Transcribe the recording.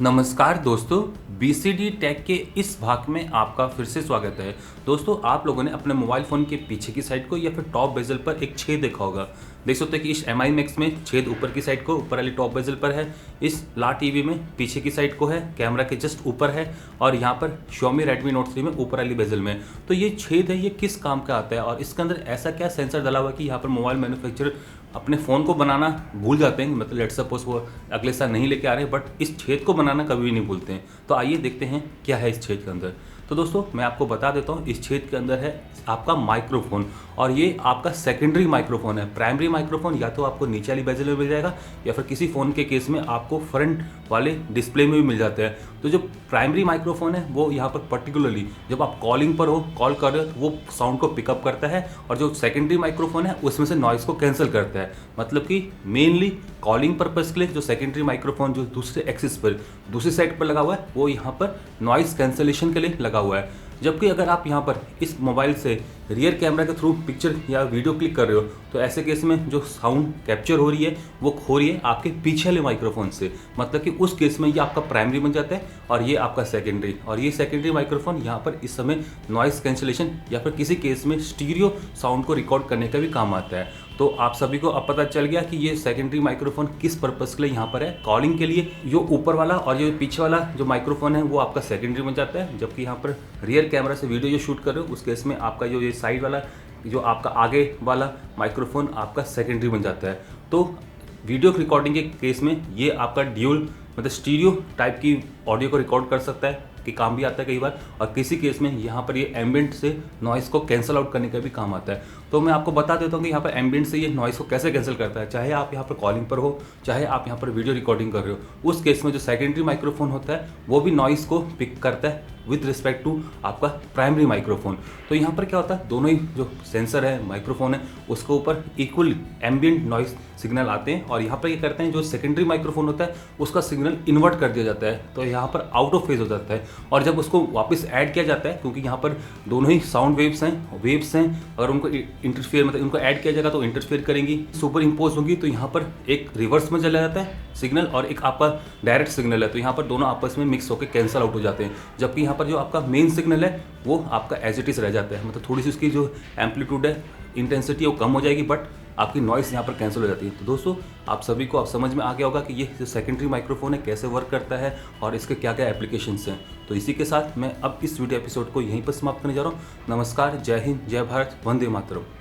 नमस्कार दोस्तों, BCD take के इस भाग में आपका फिर से स्वागत है। दोस्तों, आप लोगों ने अपने मोबाइल फ़ोन के पीछे की साइड को या फिर टॉप बेजल पर एक छेद देखा होगा। देख सकते हैं कि इस MI मैक्स में छेद ऊपर की साइड को ऊपर वाली टॉप बेजल पर है। इस ला टीवी में पीछे की साइड को है, कैमरा के जस्ट ऊपर है और यहाँ पर Xiaomi Redmi Note 3 में ऊपर वाली बेजल में। तो ये छेद है, ये किस काम का आता है और इसके अंदर ऐसा क्या सेंसर डला हुआ है कि यहाँ पर मोबाइल मैन्युफैक्चरर अपने फ़ोन को बनाना भूल जाते हैं। मतलब लेट्स सपोज वो अगले साल नहीं लेके आ रहे हैं, बट इस छेद को बनाना कभी भी नहीं भूलते हैं। तो आइए देखते हैं क्या है इस छेद के अंदर। तो दोस्तों, मैं आपको बता देता हूँ, इस छेद के अंदर है आपका माइक्रोफोन और ये आपका सेकेंडरी माइक्रोफोन है। प्राइमरी माइक्रोफोन या तो आपको नीचे वाली बेजल में मिल जाएगा या फिर किसी फ़ोन के केस में आपको फ्रंट वाले डिस्प्ले में भी मिल जाता है। तो जो प्राइमरी माइक्रोफोन है वो यहाँ पर पर्टिकुलरली जब आप कॉलिंग पर हो, कॉल कर रहे हो, तो वो साउंड को पिकअप करता है और जो सेकेंडरी माइक्रोफोन है उसमें से नॉइज़ को कैंसिल करता है। मतलब कि मेनली कॉलिंग पर्पज़ के लिए जो सेकेंडरी माइक्रोफोन जो दूसरे एक्सिस पर दूसरी साइड पर लगा हुआ है वो यहाँ पर नॉइज़ कैंसलेशन के लिए लगा हुआ है। जबकि अगर आप यहाँ पर इस मोबाइल से रियर कैमरा के थ्रू पिक्चर या वीडियो क्लिक कर रहे हो तो ऐसे केस में जो साउंड कैप्चर हो रही है वो हो रही है आपके पीछे वाले माइक्रोफोन से। मतलब कि उस केस में ये आपका प्राइमरी बन जाता है और ये आपका सेकेंडरी, और ये सेकेंडरी माइक्रोफोन यहाँ पर इस समय नॉइज़ कैंसलेशन या फिर किसी केस में स्टीरियो साउंड को रिकॉर्ड करने का भी काम आता है। तो आप सभी को अब पता चल गया कि ये सेकेंडरी माइक्रोफोन किस पर्पज़ के लिए यहाँ पर है। कॉलिंग के लिए जो ऊपर वाला और जो पीछे वाला जो माइक्रोफोन है वो आपका सेकेंडरी बन जाता है, जबकि यहाँ पर रियर कैमरा से वीडियो जो शूट कर रहे हो उस केस में आपका जो ये साइड वाला जो आपका आगे वाला माइक्रोफोन आपका सेकेंडरी बन जाता है। तो वीडियो रिकॉर्डिंग के केस में ये आपका ड्यूल मतलब स्टीरियो टाइप की ऑडियो को रिकॉर्ड कर सकता है कि काम भी आता है कई बार, और किसी केस में यहाँ पर ये एम्बिएंट से नॉइज़ को कैंसिल आउट करने का भी काम आता है। तो मैं आपको बता देता हूँ कि यहाँ पर एम्बिएंट से ये नॉइज़ को कैसे कैंसिल करता है। चाहे आप यहाँ पर कॉलिंग पर हो, चाहे आप यहाँ पर वीडियो रिकॉर्डिंग कर रहे हो, उस केस में जो सेकेंडरी माइक्रोफोन होता है वो भी नॉइज़ को पिक करता है विद रिस्पेक्ट टू आपका प्राइमरी माइक्रोफोन। तो यहाँ पर क्या होता है, दोनों ही जो सेंसर है, माइक्रोफोन है, उसके ऊपर इक्वल एम्बिएंट नॉइज़ सिग्नल आते हैं और यहाँ पर ये करते हैं जो सेकेंडरी माइक्रोफोन होता है उसका सिग्नल इन्वर्ट कर दिया जाता है, तो यहाँ पर आउट ऑफ फेज हो जाता है। और जब उसको वापस ऐड किया जाता है, क्योंकि यहाँ पर दोनों ही साउंड वेव्स हैं, अगर उनको इंटरफेयर मतलब उनको ऐड किया जाएगा तो इंटरफेयर करेंगी, सुपर इम्पोज होगी, तो यहाँ पर एक रिवर्स में चला जाता है सिग्नल और एक आपका डायरेक्ट सिग्नल है, तो यहाँ पर दोनों आपस में मिक्स होकर कैंसिल आउट हो जाते हैं। जबकि यहाँ पर जो आपका मेन सिग्नल है वो आपका एज इट इज़ रह जाता है। मतलब थोड़ी सी उसकी जो एम्पलीट्यूड है, इंटेंसिटी वो कम हो जाएगी, बट आपकी नॉइज़ यहाँ पर कैंसिल हो जाती है। तो दोस्तों, आप सभी को अब समझ में आ गया होगा कि ये जो सेकेंडरी माइक्रोफोन है कैसे वर्क करता है और इसके क्या क्या एप्लीकेशंस हैं। तो इसी के साथ मैं अब इस वीडियो एपिसोड को यहीं पर समाप्त करने जा रहा हूँ। नमस्कार, जय हिंद, जय भारत, वंदे मातरम।